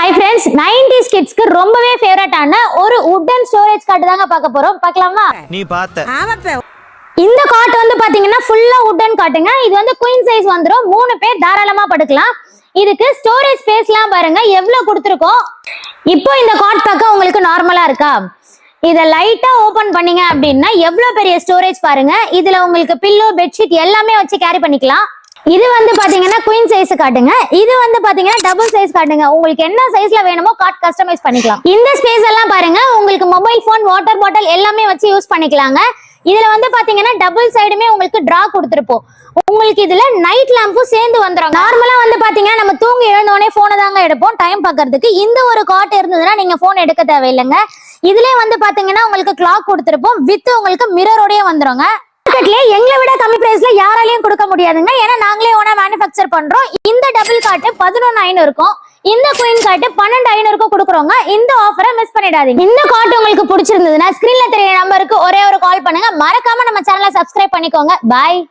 Hi friends, 90s kids க்கு ரொம்பவே ஃபேவரட்டான ஒரு வுடன் ஸ்டோரேஜ் காட் தாங்க பார்க்க போறோம். பார்க்கலாமா? நீ பார்த்த. ஆமாப்பா. இந்த காட் வந்து பாத்தீங்கன்னா ஃபுல்லா வுடன் காட்டுங்க. இது வந்து குயின் சைஸ் வந்துரும். 3 பேர் தாராளமா படுக்கலாம். இதுக்கு ஸ்டோரேஜ் ஸ்பேஸ்லாம் பாருங்க எவ்வளவு கொடுத்திருக்கோம். இப்போ இந்த காட் பார்க்க உங்களுக்கு நார்மலா இருக்கா? இத லைட்டா ஓபன் பண்ணீங்க அப்படின்னா எவ்வளவு பெரிய ஸ்டோரேஜ் பாருங்க. இதுல உங்களுக்கு பில்லோ, பெட்ஷீட் எல்லாமே வச்சு கேரி பண்ணிக்கலாம். இது வந்து பாத்தீங்கன்னா குயின் சைஸ் காட்டுங்க. இது வந்து பாத்தீங்கன்னா டபுள் சைஸ் காட்டுங்க. உங்களுக்கு என்ன சைஸ்ல வேணுமோ காட் கஸ்டமைஸ் பண்ணிக்கலாம். இந்த ஸ்பேஸ் எல்லாம் பாருங்க உங்களுக்கு மொபைல் போன், வாட்டர் பாட்டில் எல்லாமே வச்சு யூஸ் பண்ணிக்கலாங்க. இதுல வந்து பாத்தீங்கன்னா டபுள் சைடுமே உங்களுக்கு டிரா கொடுத்திருப்போம். உங்களுக்கு இதுல நைட் லாம்பும் சேர்ந்து வந்துரும். நார்மலா வந்து பாத்தீங்கன்னா நம்ம தூங்கி எழுந்தோடனே போனை தாங்க எடுப்போம் டைம் பாக்குறதுக்கு. இந்த ஒரு காட் இருந்ததுன்னா நீங்க போன் எடுக்க தேவையில்லைங்க. இதுலயே வந்து பாத்தீங்கன்னா உங்களுக்கு கிளாக் கொடுத்திருப்போம். வித் உங்களுக்கு மிரரோடய வந்துருங்க. எங்களை விட கம்மி பிரைஸ்ல யாராலையும் கொடுக்க முடியாதுங்க. ஏன்னா நாங்களே ஓனா மேனுஃபேக்சர் பண்றோம். இந்த டபுள் காட்டு 11,900 இருக்கும். இந்த குயின் காட்டு 12,500 கொடுக்குறோங்க. இந்த ஆஃபரை மிஸ் பண்ணிடாதீங்க. இந்த காட்டு உங்களுக்கு பிடிச்சிருந்ததுன்னா ஸ்கிரீன்ல தெரிய நம்பருக்கு ஒரே ஒரு கால் பண்ணுங்க. மறக்காம நம்ம சேனலை சப்ஸ்கிரைப் பண்ணிக்கோங்க. பாய்.